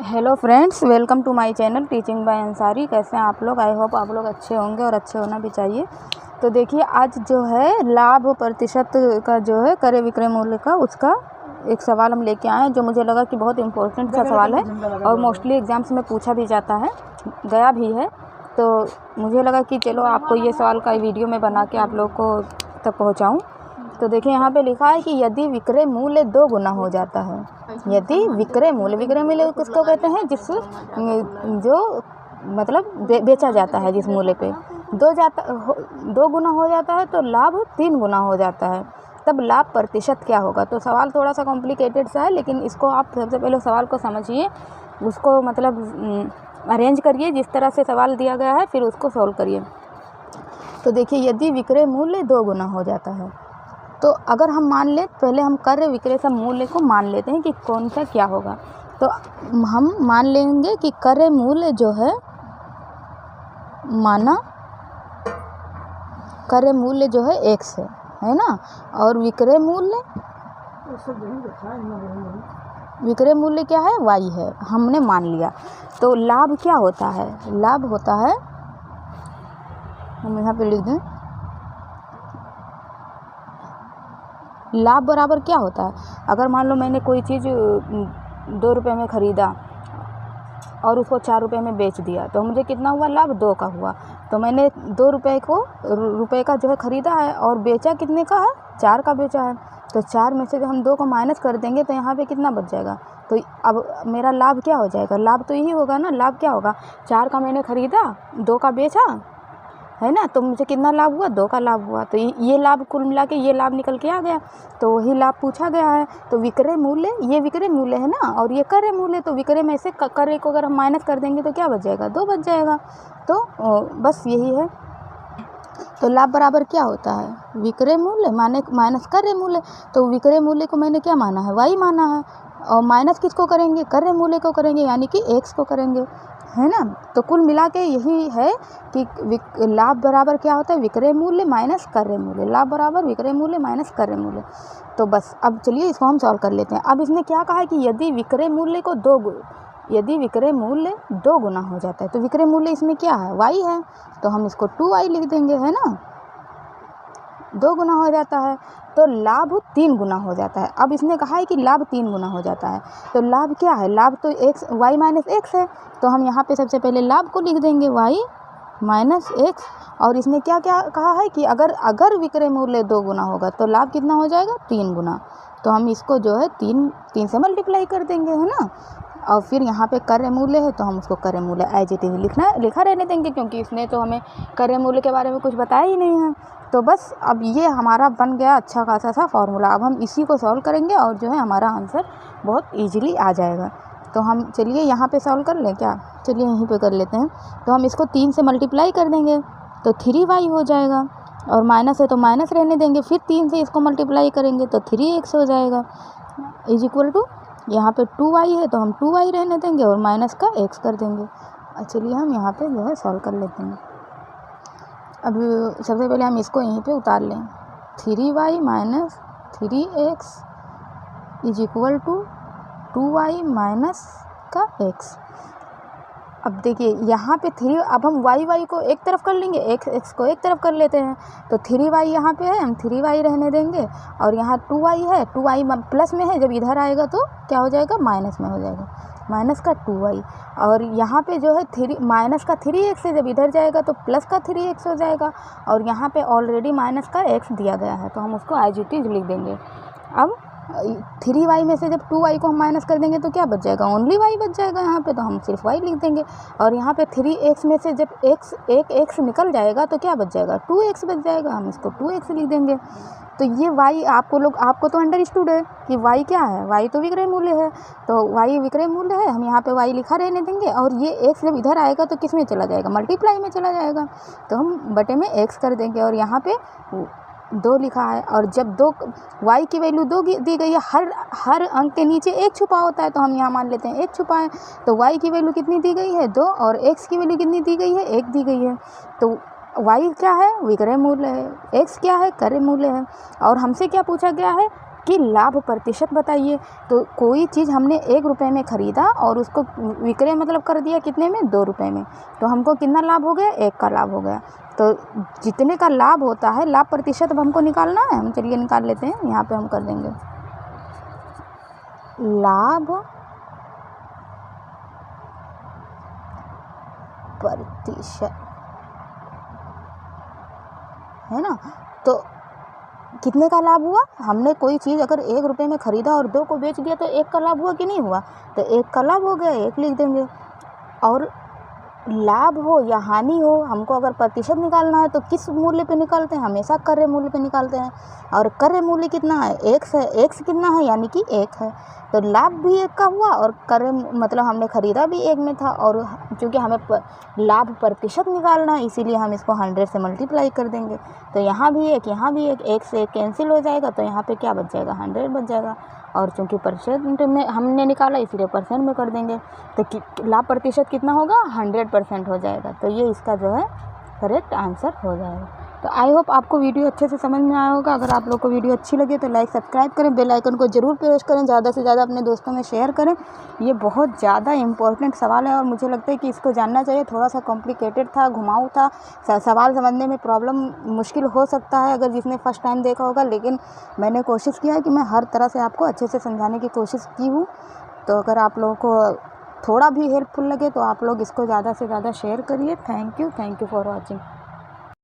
Hello friends, welcome to my channel teaching by Ansari. कैसे हैं आप लोग? आई होप आप लोग अच्छे होंगे और अच्छे होना भी चाहिए। तो देखिए, आज जो है लाभ प्रतिशत का जो है क्रय विक्रय मूल्य का उसका एक सवाल हम लेके आए हैं, जो मुझे लगा कि बहुत इम्पोर्टेंट सा सवाल है और मोस्टली एग्ज़ाम्स में पूछा भी जाता है, गया भी है। तो मुझे लगा कि चलो आपको ये सवाल का वीडियो में बना के आप लोग को तक पहुँचाऊँ। तो देखिए, यहाँ पे लिखा है कि यदि विक्रय मूल्य 2 गुना हो जाता है, यदि विक्रय मूल्य किसको कहते हैं? जिस जो मतलब बेचा जाता है, जिस मूल्य पे 2 गुना हो जाता है तो लाभ 3 गुना हो जाता है, तब लाभ प्रतिशत क्या होगा? तो सवाल थोड़ा सा कॉम्प्लिकेटेड सा है, लेकिन इसको आप सबसे पहले सवाल को समझिए, उसको मतलब अरेंज करिए जिस तरह से सवाल दिया गया है, फिर उसको सॉल्व करिए। तो देखिए, यदि विक्रय मूल्य 2 गुना हो जाता है, तो अगर हम मान लें, पहले हम क्रय विक्रय सब मूल्य को मान लेते हैं कि कौन सा क्या होगा। तो हम मान लेंगे कि क्रय मूल्य जो है, माना क्रय मूल्य जो है x है ना, और विक्रय मूल्य क्या है? y है, हमने मान लिया। तो लाभ क्या होता है? लाभ होता है, हम यहाँ पे लिख दें, लाभ बराबर क्या होता है? अगर मान लो मैंने कोई चीज़ 2 रुपये में ख़रीदा और उसको 4 रुपये में बेच दिया, तो मुझे कितना हुआ? लाभ 2 का हुआ। तो मैंने 2 रुपये का जो है ख़रीदा है और बेचा कितने का है? 4 का बेचा है। तो 4 में से जब हम 2 को माइनस कर देंगे तो यहाँ पे कितना बच जाएगा? तो अब मेरा लाभ क्या हो जाएगा? लाभ तो यही होगा ना। लाभ क्या होगा? 4 का मैंने ख़रीदा, 2 का बेचा, है ना, तो मुझे कितना लाभ हुआ? 2 का लाभ हुआ। तो ये लाभ कुल मिला के ये लाभ निकल के आ गया। तो वही लाभ पूछा गया है। तो विक्रय मूल्य, ये विक्रय मूल्य है ना, और ये क्रय मूल्य, तो विक्रय में से क्रय को अगर हम माइनस कर देंगे तो क्या बच जाएगा? 2 बच जाएगा। तो बस यही है। तो लाभ बराबर क्या होता है? विक्रय मूल्य माइनस क्रय मूल्य। तो विक्रय मूल्य को मैंने क्या माना है? y माना है, और माइनस किसको करेंगे? क्रय मूल्य को करेंगे, यानी कि x को करेंगे, है ना। तो कुल मिला के यही है कि लाभ बराबर क्या होता है? विक्रय मूल्य माइनस क्रय मूल्य। लाभ बराबर विक्रय मूल्य माइनस क्रय मूल्य। तो बस अब चलिए इसको हम सॉल्व कर लेते हैं। अब इसने क्या कहा है कि यदि विक्रय मूल्य 2 गुना हो जाता है, तो विक्रय मूल्य इसमें क्या है? y है, तो हम इसको 2y लिख देंगे, है ना। 2 गुना हो जाता है तो लाभ 3 गुना हो जाता है। अब इसने कहा है कि लाभ 3 गुना हो जाता है, तो लाभ क्या है? लाभ तो y माइनस x है, तो हम यहाँ पे सबसे पहले लाभ को लिख देंगे y माइनस x। और इसने क्या क्या कहा है कि अगर विक्रय मूल्य 2 गुना होगा तो लाभ कितना हो जाएगा? 3 गुना। तो हम इसको जो है 3 से मल्टीप्लाई कर देंगे, है ना। और फिर यहाँ पे क्रय मूल्य है तो हम उसको क्रय मूल्य एज इट इज लिखा रहने देंगे, क्योंकि इसने तो हमें क्रय मूल्य के बारे में कुछ बताया ही नहीं है। तो बस अब ये हमारा बन गया अच्छा खासा सा फॉर्मूला। अब हम इसी को सॉल्व करेंगे और जो है हमारा आंसर बहुत ईजिली आ जाएगा। तो हम चलिए यहाँ पे सॉल्व कर लें क्या? चलिए यहीं पे कर लेते हैं। तो हम इसको 3 से मल्टीप्लाई कर देंगे तो 3y हो जाएगा, और माइनस है तो माइनस रहने देंगे, फिर 3 से इसको मल्टीप्लाई करेंगे तो 3x हो जाएगा, इज इक्वल टू, यहाँ पे 2y है तो हम 2y रहने देंगे और माइनस का x कर देंगे। चलिए हम यहाँ पे जो है सॉल्व कर लेते हैं। अब सबसे पहले हम इसको यहीं पे उतार लें। 3y minus 3x is equal to 2y minus का x। अब देखिए यहाँ पे 3, अब हम y को एक तरफ कर लेंगे, x को एक तरफ कर लेते हैं। तो 3y यहाँ पे है, हम 3y रहने देंगे, और यहाँ 2y है, 2y प्लस में है, जब इधर आएगा तो क्या हो जाएगा? माइनस में हो जाएगा, माइनस का 2y। और यहाँ पे जो है माइनस का 3x है, जब इधर जाएगा तो प्लस का 3x हो जाएगा, और यहाँ पे ऑलरेडी माइनस का x दिया गया है तो हम उसको एज इट इज लिख देंगे। अब 3y में से जब 2y को हम माइनस कर देंगे तो क्या बच जाएगा? ओनली y बच जाएगा यहाँ पे, तो हम सिर्फ y लिख देंगे। और यहाँ पे 3x में से जब एक x निकल जाएगा तो क्या बच जाएगा? 2x बच जाएगा, हम इसको 2x लिख देंगे। तो ये y आपको तो अंडरस्टूड है कि y क्या है? y तो विक्रय मूल्य है, तो y विक्रय मूल्य है, हम यहाँ पे y लिखा रहने देंगे, और ये x जब इधर आएगा तो किस में चला जाएगा? मल्टीप्लाई में चला जाएगा, तो हम बटे में x कर देंगे, और यहाँ पे 2 लिखा है। और जब y की वैल्यू 2 दी गई है, हर अंक के नीचे 1 छुपा होता है, तो हम यहाँ मान लेते हैं 1 छुपा है। तो y की वैल्यू कितनी दी गई है? 2, और x की वैल्यू कितनी दी गई है? 1 दी गई है। तो y क्या है? विक्रय मूल्य है, x क्या है? क्रय मूल्य है। और हमसे क्या पूछा गया है? कि लाभ प्रतिशत बताइए। तो कोई चीज़ हमने 1 रुपये में ख़रीदा और उसको विक्रय मतलब कर दिया कितने में, 2 रुपये में, तो हमको कितना लाभ हो गया, 1 का लाभ हो गया। तो जितने का लाभ होता है, लाभ प्रतिशत अब हमको निकालना है। हम चलिए निकाल लेते हैं, यहाँ पे हम कर देंगे लाभ प्रतिशत, है ना। तो कितने का लाभ हुआ, हमने कोई चीज़ अगर 1 रुपये में ख़रीदा और 2 को बेच दिया तो 1 का लाभ हुआ कि नहीं हुआ, तो 1 का लाभ हो गया, 1 लिख देंगे। और लाभ हो या हानि हो, हमको अगर प्रतिशत निकालना है तो किस मूल्य पे निकालते हैं, हमेशा क्रय मूल्य पे निकालते हैं। और क्रय मूल्य कितना है, 1 से कितना है, यानी कि 1 है। तो लाभ भी 1 का हुआ और क्रय मतलब हमने ख़रीदा भी 1 में था, और चूँकि हमें लाभ प्रतिशत निकालना है इसीलिए हम इसको 100 से मल्टीप्लाई कर देंगे। तो यहाँ भी 1, यहाँ भी 1 से 1 कैंसिल हो जाएगा, तो यहाँ पे क्या बच जाएगा, 100 बच जाएगा। और चूँकि परसेंट में हमने निकाला इसलिए परसेंट में कर देंगे, तो लाभ प्रतिशत कितना होगा, 100% हो जाएगा। तो ये इसका जो है करेक्ट आंसर हो जाएगा। तो आई होप आपको वीडियो अच्छे से समझ में आया होगा। अगर आप लोग को वीडियो अच्छी लगे तो लाइक सब्सक्राइब करें, बेल आइकन को ज़रूर प्रेस करें, ज़्यादा से ज़्यादा अपने दोस्तों में शेयर करें। ये बहुत ज़्यादा इम्पोर्टेंट सवाल है और मुझे लगता है कि इसको जानना चाहिए। थोड़ा सा कॉम्प्लिकेटेड था, घुमाऊ था, सवाल समझने में प्रॉब्लम मुश्किल हो सकता है अगर जिसने फर्स्ट टाइम देखा होगा, लेकिन मैंने कोशिश किया है कि मैं हर तरह से आपको अच्छे से समझाने की कोशिश की हूँ। तो अगर आप लोगों को थोड़ा भी हेल्पफुल लगे तो आप लोग इसको ज़्यादा से ज़्यादा शेयर करिए। Thank you for watching.